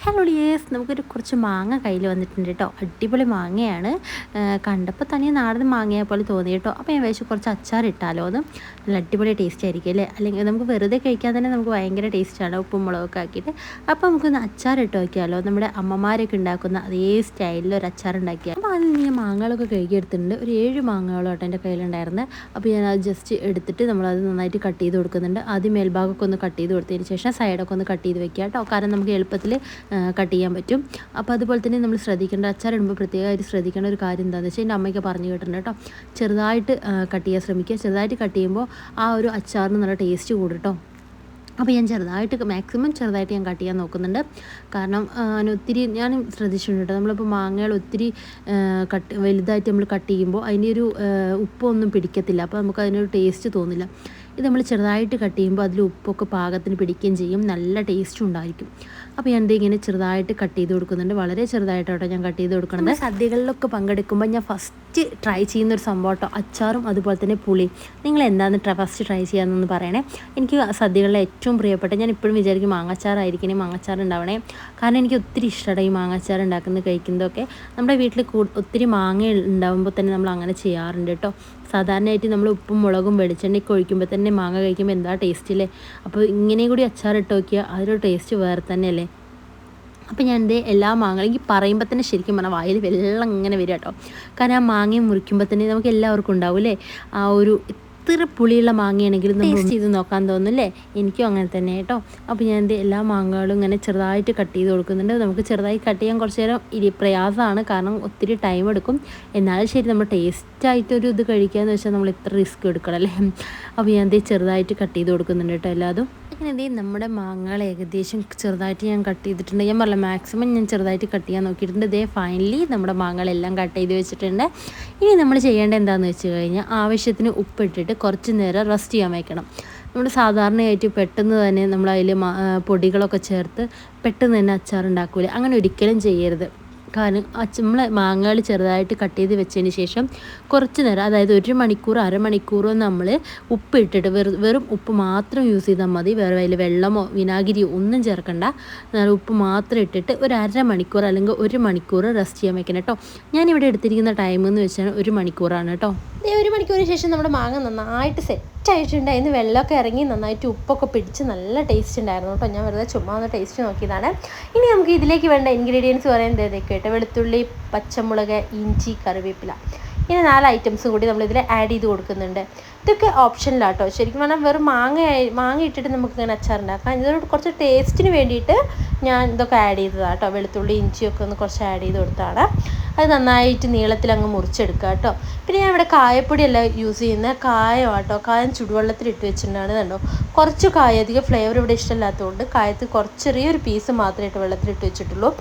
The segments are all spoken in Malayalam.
ഹലോ ഡിയേഴ്സ്, നമുക്കൊരു കുറച്ച് മാങ്ങ കയ്യിൽ വന്നിട്ടുണ്ട് കേട്ടോ. അടിപൊളി മാങ്ങയാണ്. കണ്ടപ്പോൾ തന്നെ നാടൻ മാങ്ങയെ പോലെ തോന്നി കേട്ടോ. അപ്പോൾ ഞാൻ വിചാരിച്ചു കുറച്ച് അച്ചാർ ഇട്ടാലോ എന്ന്. നല്ല അടിപൊളി ടേസ്റ്റ് ആയിരിക്കും അല്ലേ. അല്ലെങ്കിൽ നമുക്ക് വെറുതെ കഴിക്കാൻ തന്നെ നമുക്ക് ഭയങ്കര ടേസ്റ്റാണ്, ഉപ്പും മുളകൊക്കെ ആക്കിയിട്ട്. അപ്പോൾ നമുക്കൊന്ന് അച്ചാർ ഇട്ട് നോക്കിയാലോ. നമ്മുടെ അമ്മമാരൊക്കെ ഉണ്ടാക്കുന്ന അതേ സ്റ്റൈലിൽ ഒരു അച്ചാർ ഉണ്ടാക്കിയാൽ. അപ്പോൾ അതിന് ഞാൻ മാങ്ങകളൊക്കെ കഴുകിയെടുത്തിട്ടുണ്ട്. ഒരു 7 മാങ്ങകളോട്ടോ എൻ്റെ കയ്യിലുണ്ടായിരുന്നത്. അപ്പോൾ ഞാൻ അത് ജസ്റ്റ് എടുത്തിട്ട് നമ്മളത് നന്നായിട്ട് കട്ട് ചെയ്ത് കൊടുക്കുന്നുണ്ട്. ആദ്യം മേൽഭാഗമൊക്കെ ഒന്ന് കട്ട് ചെയ്ത് കൊടുത്തതിന് ശേഷം സൈഡൊക്കെ ഒന്ന് കട്ട് ചെയ്ത് വെക്കുക കേട്ടോ. കാരണം നമുക്ക് എളുപ്പത്തിൽ കട്ട് ചെയ്യാൻ പറ്റും. അപ്പോൾ അതുപോലെ തന്നെ നമ്മൾ ശ്രദ്ധിക്കേണ്ട, അച്ചാർ ഇടുമ്പോൾ പ്രത്യേകമായിട്ട് ശ്രദ്ധിക്കേണ്ട ഒരു കാര്യം എന്താണെന്ന് വെച്ചാൽ എൻ്റെ അമ്മയ്ക്ക് പറഞ്ഞു കേട്ടിട്ടുണ്ട് കേട്ടോ. ചെറുതായിട്ട് കട്ട് ചെയ്യാൻ ശ്രമിക്കുക. ചെറുതായിട്ട് കട്ട് ചെയ്യുമ്പോൾ ആ ഒരു അച്ചാറിന് നല്ല ടേസ്റ്റ് കൂടും കേട്ടോ. അപ്പോൾ ഞാൻ മാക്സിമം ചെറുതായിട്ട് ഞാൻ കട്ട് ചെയ്യാൻ നോക്കുന്നുണ്ട്. കാരണം ഒത്തിരി ഞാൻ ശ്രദ്ധിച്ചിട്ടുണ്ട് കേട്ടോ. നമ്മളിപ്പോൾ മാങ്ങകൾ ഒത്തിരി വലുതായിട്ട് നമ്മൾ കട്ട് ചെയ്യുമ്പോൾ അതിൻ്റെ ഒരു ഉപ്പൊന്നും പിടിക്കത്തില്ല. അപ്പോൾ നമുക്ക് അതിനൊരു ടേസ്റ്റ് തോന്നില്ല. ഇത് നമ്മൾ ചെറുതായിട്ട് കട്ട് ചെയ്യുമ്പോൾ അതിൽ ഉപ്പൊക്കെ പാകത്തിന് പിടിക്കുകയും ചെയ്യും, നല്ല ടേസ്റ്റും ഉണ്ടായിരിക്കും. അപ്പോൾ ഞാൻ ഇങ്ങനെ ചെറുതായിട്ട് കട്ട് ചെയ്ത് കൊടുക്കുന്നുണ്ട്. വളരെ ചെറുതായിട്ടോ ഞാൻ കട്ട് ചെയ്ത് കൊടുക്കുന്നത്. സദ്യകളിലൊക്കെ പങ്കെടുക്കുമ്പോൾ ഞാൻ ഫസ്റ്റ് ട്രൈ ചെയ്യുന്നൊരു സംഭവം കേട്ടോ, അച്ചാറും അതുപോലെ തന്നെ പുളി. നിങ്ങൾ എന്താണെന്ന് ഫസ്റ്റ് ട്രൈ ചെയ്യാമെന്നൊന്ന് പറയണേ. എനിക്ക് സദ്യകളിലെ ഏറ്റവും പ്രിയപ്പെട്ട, ഞാൻ ഇപ്പോഴും വിചാരിക്കും മാങ്ങാച്ചാറായിരിക്കണേ, മാങ്ങാച്ചാർ ഉണ്ടാവണേ. കാരണം എനിക്ക് ഒത്തിരി ഇഷ്ടമാണ് ഈ മാങ്ങാച്ചാർ ഉണ്ടാക്കുന്നത് കഴിക്കുന്നതൊക്കെ. നമ്മുടെ വീട്ടിൽ ഒത്തിരി മാങ്ങ ഉണ്ടാകുമ്പോൾ തന്നെ നമ്മൾ അങ്ങനെ ചെയ്യാറുണ്ട് കേട്ടോ. സാധാരണയായിട്ട് നമ്മൾ ഉപ്പും മുളകും വെളിച്ചെണ്ണയൊക്കെ ഒഴിക്കുമ്പോൾ തന്നെ മാങ്ങ കഴിക്കുമ്പോൾ എന്താ ടേസ്റ്റ് അല്ലേ. അപ്പോൾ ഇങ്ങനെയും കൂടി അച്ചാറിട്ട് നോക്കിയാൽ അതൊരു ടേസ്റ്റ് വേറെ തന്നെയല്ലേ. അപ്പോൾ ഞാൻ എൻ്റെ എല്ലാ മാങ്ങകളും എനിക്ക് പറയുമ്പോൾ തന്നെ ശരിക്കും പറഞ്ഞാൽ വായിൽ വെള്ളം ഇങ്ങനെ വരിക കേട്ടോ. കാരണം ആ മാങ്ങയും മുറിക്കുമ്പോൾ തന്നെ നമുക്ക് എല്ലാവർക്കും ഉണ്ടാവും അല്ലേ ആ ഒരു, ഇത്ര പുളിയുള്ള മാങ്ങയാണെങ്കിലും നമ്മൾ ടേസ്റ്റ് ചെയ്ത് നോക്കാൻ തോന്നുന്നില്ലേ. എനിക്കും അങ്ങനെ തന്നെ കേട്ടോ. അപ്പോൾ ഞാൻ എൻ്റെ എല്ലാ മാങ്ങകളും ഇങ്ങനെ ചെറുതായിട്ട് കട്ട് ചെയ്ത് കൊടുക്കുന്നുണ്ട്. നമുക്ക് ചെറുതായി കട്ട് ചെയ്യാൻ കുറച്ച് നേരം പ്രയാസമാണ്, കാരണം ഒത്തിരി ടൈം എടുക്കും. എന്നാലും ശരി, നമ്മൾ ടേസ്റ്റായിട്ടൊരു ഇത് കഴിക്കാമെന്ന് വെച്ചാൽ നമ്മൾ ഇത്ര റിസ്ക് എടുക്കണം അല്ലേ. അപ്പോൾ ഞാൻ ചെറുതായിട്ട് കട്ട് ചെയ്ത് കൊടുക്കുന്നുണ്ട് കേട്ടോ എല്ലാതും. അങ്ങനെ നമ്മുടെ മാങ്ങകൾ ഏകദേശം ചെറുതായിട്ട് ഞാൻ കട്ട് ചെയ്തിട്ടുണ്ട്. ഞാൻ പറഞ്ഞ മാക്സിമം ഞാൻ ചെറുതായിട്ട് കട്ട് ചെയ്യാൻ നോക്കിയിട്ടുണ്ട്. ഫൈനലി നമ്മുടെ മാങ്ങകളെല്ലാം കട്ട് ചെയ്ത് വെച്ചിട്ടുണ്ട്. ഇനി നമ്മൾ ചെയ്യേണ്ടത് എന്താണെന്ന് വെച്ച് കഴിഞ്ഞാൽ ആവശ്യത്തിന് ഉപ്പിട്ടിട്ട് കുറച്ച് നേരം റെസ്റ്റ് ചെയ്യാൻ വയ്ക്കണം. നമ്മൾ സാധാരണയായിട്ട് പെട്ടെന്ന് തന്നെ നമ്മൾ അതിൽ പൊടികളൊക്കെ ചേർത്ത് പെട്ടെന്ന് തന്നെ അച്ചാർ ഉണ്ടാക്കൂലേ, അങ്ങനെ ഒരിക്കലും ചെയ്യരുത്. കാരണം നമ്മൾ മാങ്ങകൾ ചെറുതായിട്ട് കട്ട് ചെയ്ത് വെച്ചതിന് ശേഷം കുറച്ച് നേരം, അതായത് 1 മണിക്കൂർ അരമണിക്കൂറോ നമ്മൾ ഉപ്പ് ഇട്ടിട്ട് വെറും ഉപ്പ് മാത്രം യൂസ് ചെയ്താൽ മതി. വേറെ അതിൽ വെള്ളമോ വിനാഗിരിയോ ഒന്നും ചേർക്കണ്ട. ഉപ്പ് മാത്രം ഇട്ടിട്ട് ഒരു അരമണിക്കൂർ അല്ലെങ്കിൽ 1 മണിക്കൂർ റെസ്റ്റ് ചെയ്യാൻ വെക്കണം കേട്ടോ. ഞാനിവിടെ എടുത്തിരിക്കുന്ന ടൈം എന്ന് വെച്ചാൽ 1 മണിക്കൂറാണ് കേട്ടോ. 1 മണിക്കൂറിന് ശേഷം നമ്മുടെ മാങ്ങ നന്നായിട്ട് സെറ്റായിട്ടുണ്ട്. അതിന് വെള്ളമൊക്കെ ഇറങ്ങി നന്നായിട്ട് ഉപ്പൊക്കെ പിടിച്ച് നല്ല ടേസ്റ്റ് ഉണ്ടായിരുന്നു കേട്ടോ. ഞാൻ വെറുതെ ചുമ്മാ ഒന്ന് ടേസ്റ്റ് നോക്കിയതാണ്. ഇനി നമുക്ക് ഇതിലേക്ക് വേണ്ട ഇൻഗ്രീഡിയൻസ് പറയുന്നത് ഇതൊക്കെ കേട്ടോ. വെളുത്തുള്ളി, പച്ചമുളക്, ഇഞ്ചി, കറിവേപ്പില, ഇങ്ങനെ 4 ഐറ്റംസും കൂടി നമ്മളിതിൽ ആഡ് ചെയ്ത് കൊടുക്കുന്നുണ്ട്. ഇതൊക്കെ ഓപ്ഷനിലാട്ടോ. ശരിക്കും പറഞ്ഞാൽ വെറും മാങ്ങ ഇട്ടിട്ട് നമുക്ക് ഇങ്ങനെ അച്ചാർ ഉണ്ടാക്കാം. ഇതിനോട് കുറച്ച് ടേസ്റ്റിന് വേണ്ടിയിട്ട് ഞാൻ ഇതൊക്കെ ആഡ് ചെയ്തതാണ് കേട്ടോ. വെളുത്തുള്ളി ഇഞ്ചിയൊക്കെ ഒന്ന് കുറച്ച് ആഡ് ചെയ്ത് കൊടുത്താണ്. അത് നന്നായിട്ട് നീളത്തിൽ അങ്ങ് മുറിച്ചെടുക്കുക കേട്ടോ. പിന്നെ ഞാൻ ഇവിടെ കായപ്പൊടിയല്ല യൂസ് ചെയ്യുന്നത്, കായം കേട്ടോ. കായം ചുടുവെള്ളത്തിൽ ഇട്ട് വെച്ചിട്ടുണ്ടാണ് കണ്ടോ. കുറച്ച് കായ, അധികം ഫ്ലേവർ ഇവിടെ ഇഷ്ടമില്ലാത്തതുകൊണ്ട് കായത്ത് കുറച്ച് ചെറിയൊരു പീസ് മാത്രമേ ഇട്ട് വെള്ളത്തിലിട്ട് വെച്ചിട്ടുള്ളൂ.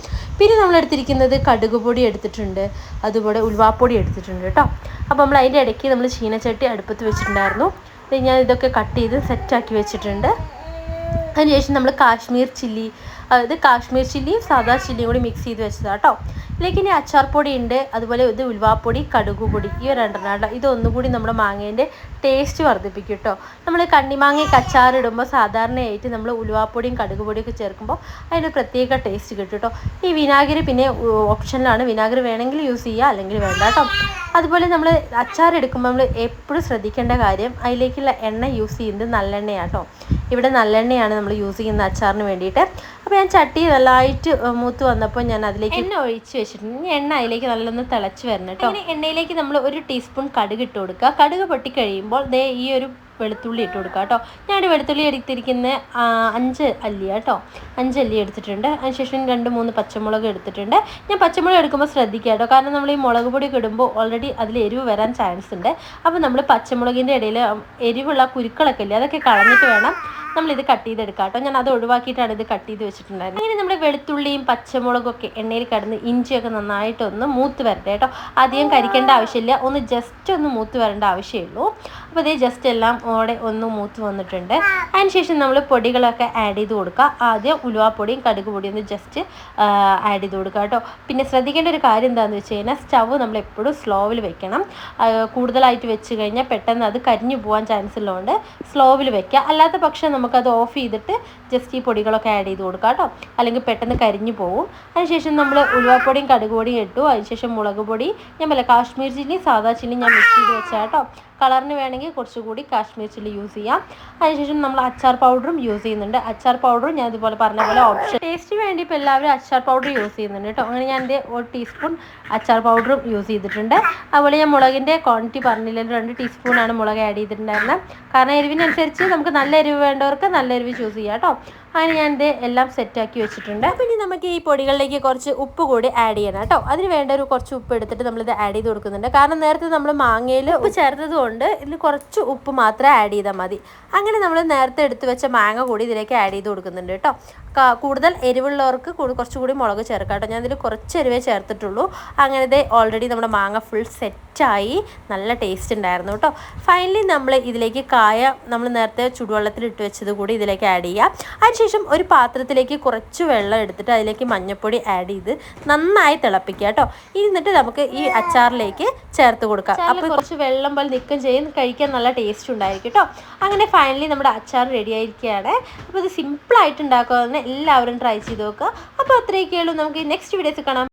പിന്നെ നമ്മളെടുത്തിരിക്കുന്നത് കടുക് പൊടി എടുത്തിട്ടുണ്ട്, അതുപോലെ ഉലുവാപ്പൊടി എടുത്തിട്ടുണ്ട് കേട്ടോ. അപ്പോൾ നമ്മൾ അതിൻ്റെ ഇടയ്ക്ക് നമ്മൾ ചീനച്ചട്ടി അടുപ്പത്ത് വെച്ചിട്ടുണ്ടായിരുന്നു. ഞാൻ ഇതൊക്കെ കട്ട് ചെയ്ത് സെറ്റാക്കി വെച്ചിട്ടുണ്ട്. അതിനുശേഷം നമ്മൾ കാശ്മീർ ചില്ലി, അതായത് കാശ്മീർ ചില്ലിയും സാദാ ചില്ലിയും കൂടി മിക്സ് ചെയ്ത് വെച്ചതാണ് കേട്ടോ. ഇതിലേക്ക് ഇനി അച്ചാർ പൊടി ഉണ്ട്, അതുപോലെ ഇത് ഉലുവാപ്പൊടി, കടുക് പൊടി, ഈ 2 ഇതൊന്നുകൂടി നമ്മുടെ മാങ്ങേൻ്റെ ടേസ്റ്റ് വർദ്ധിപ്പിക്കും കേട്ടോ. നമ്മൾ കണ്ണിമാങ്ങയൊക്കെ അച്ചാറിടുമ്പോൾ സാധാരണയായിട്ട് നമ്മൾ ഉലുവാപ്പൊടിയും കടുക് പൊടിയൊക്കെ ചേർക്കുമ്പോൾ അതിന് പ്രത്യേക ടേസ്റ്റ് കിട്ടും കേട്ടോ. ഈ വിനാഗിരി പിന്നെ ഓപ്ഷനിലാണ്, വിനാഗിരി വേണമെങ്കിൽ യൂസ് ചെയ്യുക, അല്ലെങ്കിൽ വേണ്ട കേട്ടോ. അതുപോലെ നമ്മൾ അച്ചാർ എടുക്കുമ്പോൾ നമ്മൾ എപ്പോഴും ശ്രദ്ധിക്കേണ്ട കാര്യം, അതിലേക്കുള്ള എണ്ണ യൂസ് ചെയ്യുന്നത് നല്ലെണ്ണയാണ് കേട്ടോ. ഇവിടെ നല്ലെണ്ണയാണ് നമ്മൾ യൂസ് ചെയ്യുന്ന അച്ചാറിന് വേണ്ടിയിട്ട്. അപ്പോൾ ഞാൻ ചട്ടി നല്ലതായിട്ട് മൂത്ത് വന്നപ്പോൾ ഞാൻ അതിലേക്ക് എണ്ണ ഒഴിച്ച് വെച്ചിട്ടുണ്ട്. എണ്ണ അതിലേക്ക് നല്ലൊന്ന് തിളച്ച് വരണം കേട്ടോ. അങ്ങനെ എണ്ണയിലേക്ക് നമ്മൾ 1 ടീസ്പൂൺ കടുക് ഇട്ട് കൊടുക്കുക. കടുക് പൊട്ടിക്കഴിയുമ്പോൾ ഈ ഒരു വെളുത്തുള്ളി ഇട്ട് കൊടുക്കുക കേട്ടോ. ഞാനൊരു വെളുത്തുള്ളി എടുത്തിരിക്കുന്ന 5 അല്ലി കേട്ടോ. 5 അല്ലി എടുത്തിട്ടുണ്ട്. അതിനുശേഷം 2-3 പച്ചമുളക് എടുത്തിട്ടുണ്ട്. ഞാൻ പച്ചമുളക് എടുക്കുമ്പോൾ ശ്രദ്ധിക്കുക കേട്ടോ, കാരണം നമ്മൾ ഈ മുളക് പൊടിയൊക്കെ ഇടുമ്പോൾ ഓൾറെഡി അതിൽ എരിവ് വരാൻ ചാൻസ് ഉണ്ട്. അപ്പോൾ നമ്മൾ പച്ചമുളകിൻ്റെ ഇടയിൽ എരിവുള്ള കുരുക്കളൊക്കെ ഇല്ലേ, അതൊക്കെ കളഞ്ഞിട്ട് വേണം നമ്മളിത് കട്ട് ചെയ്തെടുക്കാം കേട്ടോ. ഞാൻ അത് ഒഴിവാക്കിയിട്ടാണ് ഇത് കട്ട് ചെയ്ത് വെച്ചിട്ടുണ്ടായിരുന്നത്. അങ്ങനെ നമ്മുടെ വെളുത്തുള്ളിയും പച്ചമുളകൊക്കെ എണ്ണയിൽ കിടന്ന് ഇഞ്ചിയൊക്കെ നന്നായിട്ടൊന്ന് മൂത്ത് വരട്ടെ കേട്ടോ. അധികം കരിക്കേണ്ട ആവശ്യമില്ല, ഒന്ന് ജസ്റ്റ് ഒന്ന് മൂത്ത് വരേണ്ട ആവശ്യമുള്ളൂ. അപ്പോൾ ഇത് ജസ്റ്റ് എല്ലാം ഒന്ന് മൂത്ത് വന്നിട്ടുണ്ട്. അതിനുശേഷം നമ്മൾ പൊടികളൊക്കെ ആഡ് ചെയ്ത് കൊടുക്കുക. ആദ്യം ഉലുവാപ്പൊടിയും കടുക് പൊടിയും ഒന്ന് ജസ്റ്റ് ആഡ് ചെയ്ത് കൊടുക്കുക കേട്ടോ. പിന്നെ ശ്രദ്ധിക്കേണ്ട ഒരു കാര്യം എന്താണെന്ന് വെച്ച് കഴിഞ്ഞാൽ, സ്റ്റവ് നമ്മൾ എപ്പോഴും സ്ലോവിൽ വെക്കണം. കൂടുതലായിട്ട് വെച്ച് കഴിഞ്ഞാൽ പെട്ടെന്ന് അത് കരിഞ്ഞു പോകാൻ ചാൻസ് ഉള്ളതുകൊണ്ട് സ്ലോവിൽ വെക്കുക. അല്ലാത്ത പക്ഷം നമുക്കത് ഓഫ് ചെയ്തിട്ട് ജസ്റ്റ് ഈ പൊടികളൊക്കെ ആഡ് ചെയ്ത് കൊടുക്കാം കേട്ടോ, അല്ലെങ്കിൽ പെട്ടെന്ന് കരിഞ്ഞു പോകും. അതിനുശേഷം നമ്മൾ ഉലുവാപ്പൊടിയും കടുക് പൊടിയും ഇട്ടു. അതിനുശേഷം മുളക് പൊടി, ഞാൻ പറയാം കാശ്മീർ ചില്ലി സാദാ ചില്ലി ഞാൻ മിക്സ് ചെയ്ത് വെച്ചാൽ കേട്ടോ. കളറിന് വേണമെങ്കിൽ കുറച്ചുകൂടി കാശ്മീർ ചില്ലി യൂസ് ചെയ്യാം. അതിനുശേഷം നമ്മൾ അച്ചാർ പൗഡറും യൂസ് ചെയ്യുന്നുണ്ട്. അച്ചാർ പൗഡറും ഞാൻ ഇതുപോലെ പറഞ്ഞ പോലെ ഓപ്ഷൻ ടേസ്റ്റ് വേണ്ടി ഇപ്പോൾ എല്ലാവരും അച്ചാർ പൗഡർ യൂസ് ചെയ്യുന്നുണ്ട് കേട്ടോ. അങ്ങനെ ഞാൻ എൻ്റെ 1 ടീസ്പൂൺ അച്ചാർ പൗഡറും യൂസ് ചെയ്തിട്ടുണ്ട്. അതുപോലെ ഞാൻ മുളകിൻ്റെ ക്വാണ്ടിറ്റി പറഞ്ഞില്ലല്ലോ, 2 ടീസ്പൂണാണ് മുളക് ആഡ് ചെയ്തിട്ടുണ്ടായിരുന്നത്. കാരണം എരിവിനനുസരിച്ച് നമുക്ക് നല്ല എരിവ് വേണ്ടവർക്ക് നല്ല എരിവ് ചൂസ് ചെയ്യാം കേട്ടോ. അങ്ങനെ ഞാൻ ഇത് എല്ലാം സെറ്റാക്കി വെച്ചിട്ടുണ്ട്. പിന്നെ നമുക്ക് ഈ പൊടികളിലേക്ക് കുറച്ച് ഉപ്പ് കൂടി ആഡ് ചെയ്യണം കേട്ടോ. അതിന് വേണ്ട ഒരു കുറച്ച് ഉപ്പ് എടുത്തിട്ട് നമ്മളിത് ആഡ് ചെയ്ത് കൊടുക്കുന്നുണ്ട്. കാരണം നേരത്തെ നമ്മൾ മാങ്ങയിൽ ഉപ്പ് ചേർത്തത് കൊണ്ട് ഇതിൽ കുറച്ച് ഉപ്പ് മാത്രമേ ആഡ് ചെയ്താൽ മതി. അങ്ങനെ നമ്മൾ നേരത്തെ എടുത്ത് വെച്ച മാങ്ങ കൂടി ഇതിലേക്ക് ആഡ് ചെയ്ത് കൊടുക്കുന്നുണ്ട് കേട്ടോ. കൂടുതൽ എരിവുള്ളവർക്ക് കുറച്ചുകൂടി മുളക് ചേർക്കാം കേട്ടോ. ഞാൻ ഇതിൽ കുറച്ച് എരിവേ ചേർത്തിട്ടുള്ളൂ. അങ്ങനെ ഓൾറെഡി നമ്മുടെ മാങ്ങ ഫുൾ സെറ്റായി, നല്ല ടേസ്റ്റ് ഉണ്ടായിരുന്നു കേട്ടോ. ഫൈനലി നമ്മൾ ഇതിലേക്ക് കായ നമ്മൾ നേരത്തെ ചുടുവെള്ളത്തിൽ ഇട്ട് വെച്ചത് കൂടി ഇതിലേക്ക് ആഡ് ചെയ്യാം. അതിനുശേഷം ഒരു പാത്രത്തിലേക്ക് കുറച്ച് വെള്ളം എടുത്തിട്ട് അതിലേക്ക് മഞ്ഞൾപ്പൊടി ആഡ് ചെയ്ത് നന്നായി തിളപ്പിക്കുക കേട്ടോ. എന്നിട്ട് നമുക്ക് ഈ അച്ചാറിലേക്ക് ചേർത്ത് കൊടുക്കാം. അപ്പോൾ കുറച്ച് വെള്ളം പോലെ നിൽക്കുകയും ചെയ്യും, കഴിക്കാൻ നല്ല ടേസ്റ്റ് ഉണ്ടായിരിക്കും കേട്ടോ. അങ്ങനെ ഫൈനലി നമ്മുടെ അച്ചാർ റെഡി ആയിരിക്കുകയാണ്. അപ്പോൾ ഇത് സിമ്പിളായിട്ട് ഉണ്ടാക്കുക, എല്ലാവരും ട്രൈ ചെയ്ത് നോക്കുക. അപ്പോൾ അത്രയൊക്കെയുള്ളൂ. നമുക്ക് നെക്സ്റ്റ് വീഡിയോസ് കാണാം.